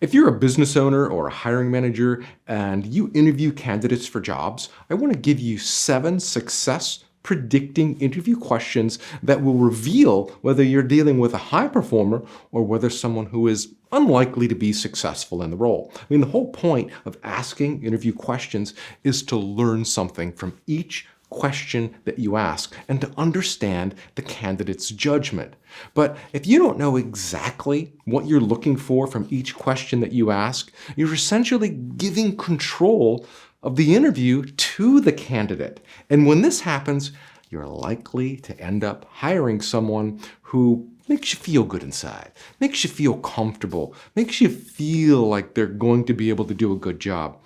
If you're a business owner or a hiring manager and you interview candidates for jobs, I want to give you 7 success predicting interview questions that will reveal whether you're dealing with a high performer or whether someone who is unlikely to be successful in the role. I mean, the whole point of asking interview questions is to learn something from each question that you ask and to understand the candidate's judgment. But if you don't know exactly what you're looking for from each question that you ask, you're essentially giving control of the interview to the candidate. And when this happens, you're likely to end up hiring someone who makes you feel good inside, makes you feel comfortable, makes you feel like they're going to be able to do a good job,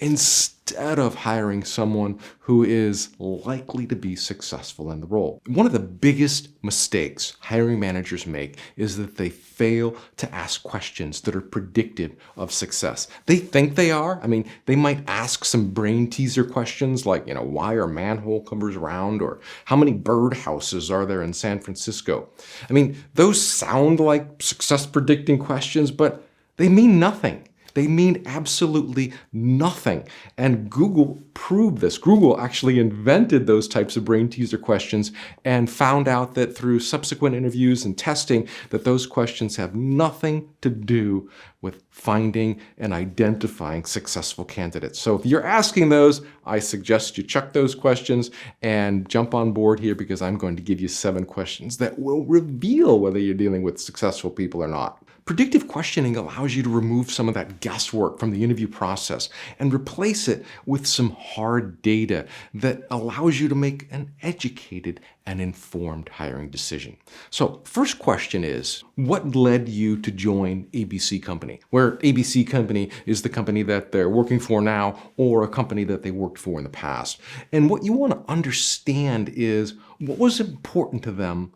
instead of hiring someone who is likely to be successful in the role. One of the biggest mistakes hiring managers make is that they fail to ask questions that are predictive of success. They think they are. I mean, they might ask some brain teaser questions like, why are manhole covers round? Or how many birdhouses are there in San Francisco? I mean, those sound like success predicting questions, but they mean nothing. They mean absolutely nothing. And Google proved this. Google actually invented those types of brain teaser questions and found out that through subsequent interviews and testing that those questions have nothing to do with finding and identifying successful candidates. So if you're asking those, I suggest you chuck those questions and jump on board here, because I'm going to give you 7 questions that will reveal whether you're dealing with successful people or not. Predictive questioning allows you to remove some of that guesswork from the interview process and replace it with some hard data that allows you to make an educated and informed hiring decision. So first question is, what led you to join ABC Company? Where ABC Company is the company that they're working for now or a company that they worked for in the past. And what you want to understand is what was important to them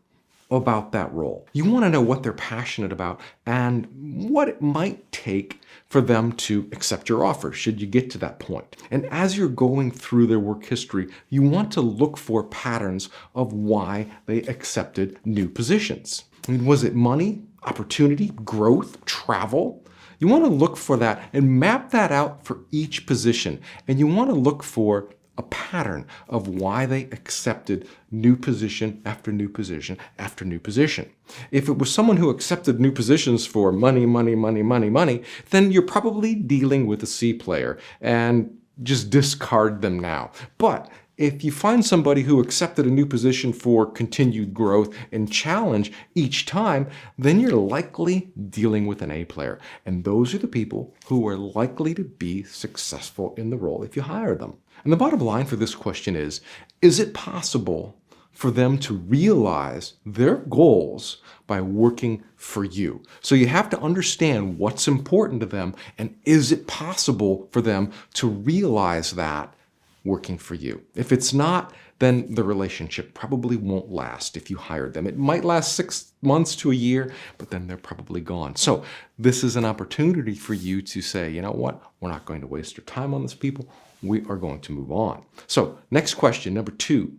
about that role. You want to know what they're passionate about and what it might take for them to accept your offer should you get to that point. And as you're going through their work history, you want to look for patterns of why they accepted new positions. I mean, was it money, opportunity, growth, travel? You want to look for that and map that out for each position. And you want to look for a pattern of why they accepted new position after new position after new position. If it was someone who accepted new positions for money, then you're probably dealing with a C player and just discard them now. But if you find somebody who accepted a new position for continued growth and challenge each time, then you're likely dealing with an A player. And those are the people who are likely to be successful in the role if you hire them. And the bottom line for this question is it possible for them to realize their goals by working for you? So you have to understand what's important to them, and is it possible for them to realize that working for you? If it's not, then the relationship probably won't last if you hired them. It might last 6 months to a year, but then they're probably gone. So this is an opportunity for you to say, you know what? We're not going to waste our time on this people. We are going to move on. So next question, number 2,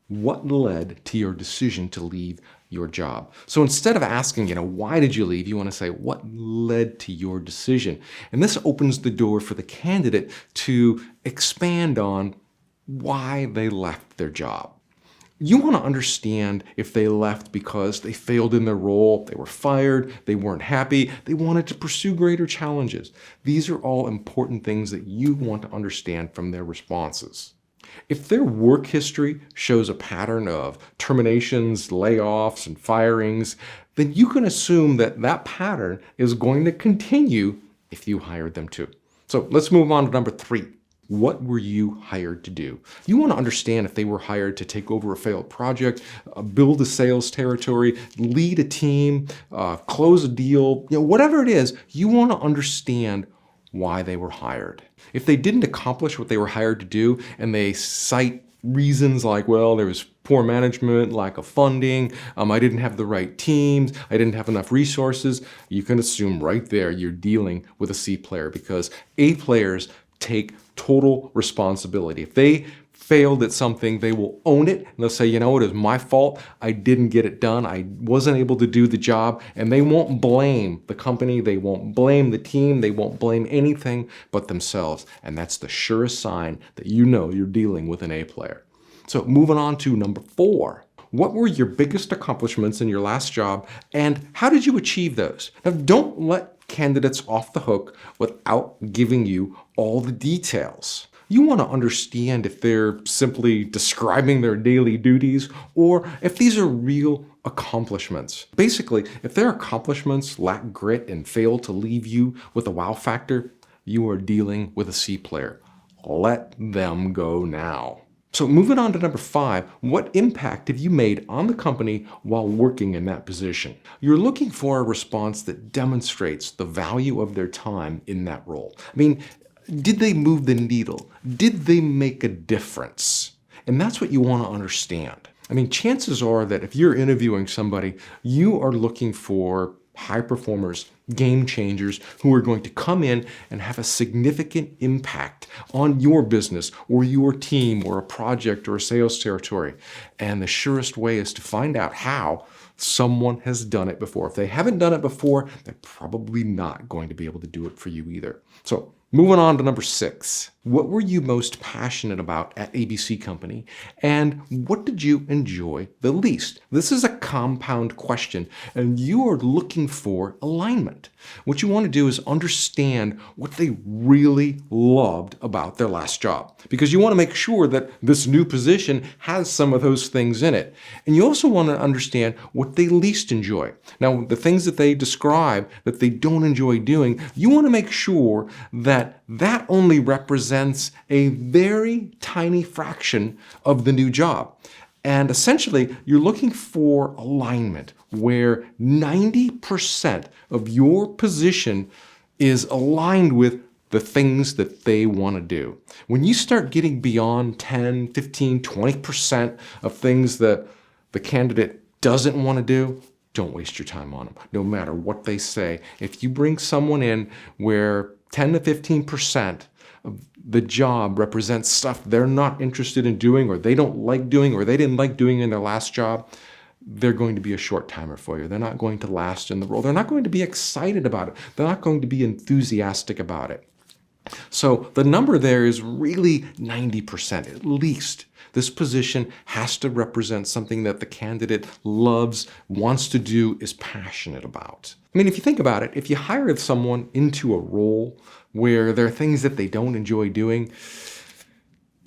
what led to your decision to leave your job? So instead of asking, why did you leave? You want to say, what led to your decision? And this opens the door for the candidate to expand on why they left their job. You want to understand if they left because they failed in their role, they were fired, they weren't happy, they wanted to pursue greater challenges. These are all important things that you want to understand from their responses. If their work history shows a pattern of terminations, layoffs, and firings, then you can assume that that pattern is going to continue if you hired them too. So let's move on to number 3. What were you hired to do? You want to understand if they were hired to take over a failed project, build a sales territory, lead a team, close a deal, whatever it is, you want to understand why they were hired. If they didn't accomplish what they were hired to do and they cite reasons like, well, there was poor management, lack of funding, I didn't have the right teams, I didn't have enough resources, you can assume right there you're dealing with a C player, because A players take total responsibility. If they failed at something, they will own it. And they'll say, you know what, it was my fault. I didn't get it done. I wasn't able to do the job. And they won't blame the company. They won't blame the team. They won't blame anything but themselves. And that's the surest sign that you know you're dealing with an A player. So moving on to number 4. What were your biggest accomplishments in your last job, and how did you achieve those? Now, don't let candidates off the hook without giving you all the details. You want to understand if they're simply describing their daily duties or if these are real accomplishments. Basically, if their accomplishments lack grit and fail to leave you with a wow factor, you are dealing with a C player. Let them go now. So moving on to number 5, what impact have you made on the company while working in that position? You're looking for a response that demonstrates the value of their time in that role. I mean, did they move the needle? Did they make a difference? And that's what you want to understand. I mean, chances are that if you're interviewing somebody, you are looking for high performers, game changers who are going to come in and have a significant impact on your business or your team or a project or a sales territory. And the surest way is to find out how someone has done it before. If they haven't done it before, they're probably not going to be able to do it for you either. So moving on to number 6. What were you most passionate about at ABC Company, and what did you enjoy the least? This is a compound question, and you are looking for alignment. What you want to do is understand what they really loved about their last job, because you want to make sure that this new position has some of those things in it. And you also want to understand what they least enjoy. Now, the things that they describe that they don't enjoy doing, you want to make sure that that only represents a very tiny fraction of the new job. And essentially, you're looking for alignment where 90% of your position is aligned with the things that they want to do. When you start getting beyond 10, 15, 20% of things that the candidate doesn't want to do, don't waste your time on them, no matter what they say. If you bring someone in where 10 to 15% of the job represents stuff they're not interested in doing, or they don't like doing, or they didn't like doing in their last job, they're going to be a short timer for you. They're not going to last in the role. They're not going to be excited about it. They're not going to be enthusiastic about it. So the number there is really 90% at least. This position has to represent something that the candidate loves, wants to do, is passionate about. I mean, if you think about it, if you hire someone into a role where there are things that they don't enjoy doing,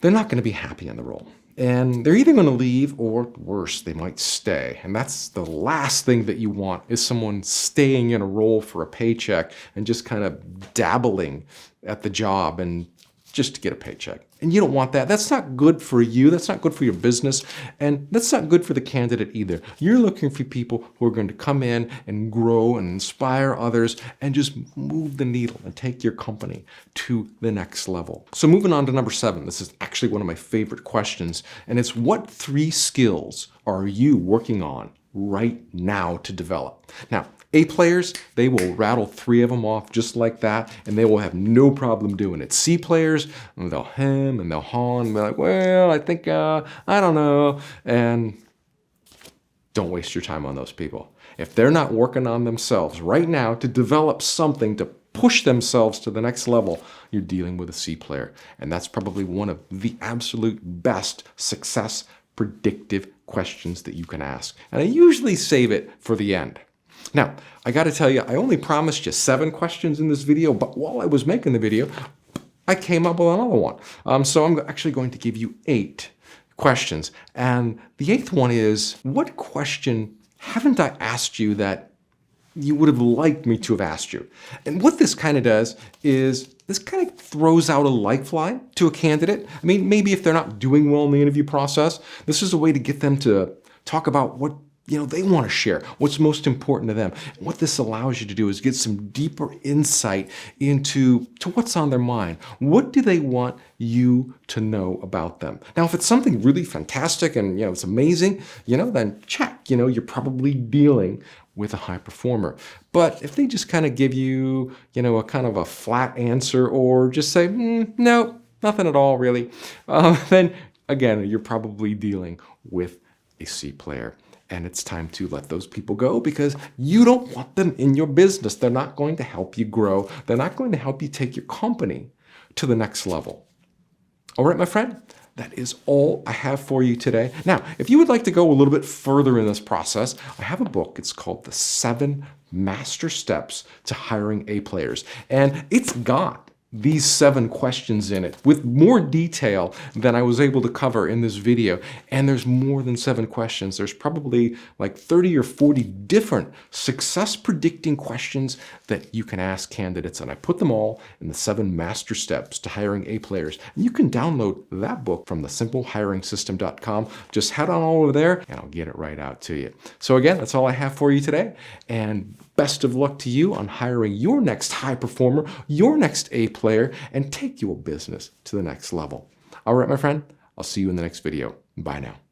they're not going to be happy in the role. And they're either going to leave, or worse, they might stay. And that's the last thing that you want, is someone staying in a role for a paycheck and just kind of dabbling at the job and just to get a paycheck. And you don't want that. That's not good for you. That's not good for your business. And that's not good for the candidate either. You're looking for people who are going to come in and grow and inspire others and just move the needle and take your company to the next level. So moving on to number 7. This is actually one of my favorite questions. And it's, what 3 skills are you working on right now to develop? Now, A players, they will rattle 3 of them off just like that, and they will have no problem doing it. C players, they'll hem and they'll haw and they're like, well, I think, I don't know. And don't waste your time on those people. If they're not working on themselves right now to develop something to push themselves to the next level, you're dealing with a C player. And that's probably one of the absolute best success predictive questions that you can ask. And I usually save it for the end. Now, I got to tell you, I only promised you 7 questions in this video, but while I was making the video, I came up with another one. So I'm actually going to give you 8 questions. And the 8th one is, what question haven't I asked you that you would have liked me to have asked you? And what this kind of does is, this kind of throws out a lifeline to a candidate. I mean, maybe if they're not doing well in the interview process, this is a way to get them to talk about what they want to share, what's most important to them. What this allows you to do is get some deeper insight into what's on their mind. What do they want you to know about them? Now, if it's something really fantastic and it's amazing, then check, you're probably dealing with a high performer. But if they just kind of give you, a kind of a flat answer, or just say, no, nothing at all really, then again, you're probably dealing with a C player. And it's time to let those people go because you don't want them in your business. They're not going to help you grow. They're not going to help you take your company to the next level. All right, my friend, that is all I have for you today. Now, if you would like to go a little bit further in this process, I have a book. It's called The 7 Master Steps to Hiring A Players. And it's got these 7 questions in it with more detail than I was able to cover in this video. And there's more than 7 questions. There's probably like 30 or 40 different success predicting questions that you can ask candidates. And I put them all in the 7 Master Steps to Hiring A Players. And you can download that book from thesimplehiringsystem.com. Just head on over there and I'll get it right out to you. So again, that's all I have for you today. And best of luck to you on hiring your next high performer, your next A player, and take your business to the next level. All right, my friend, I'll see you in the next video. Bye now.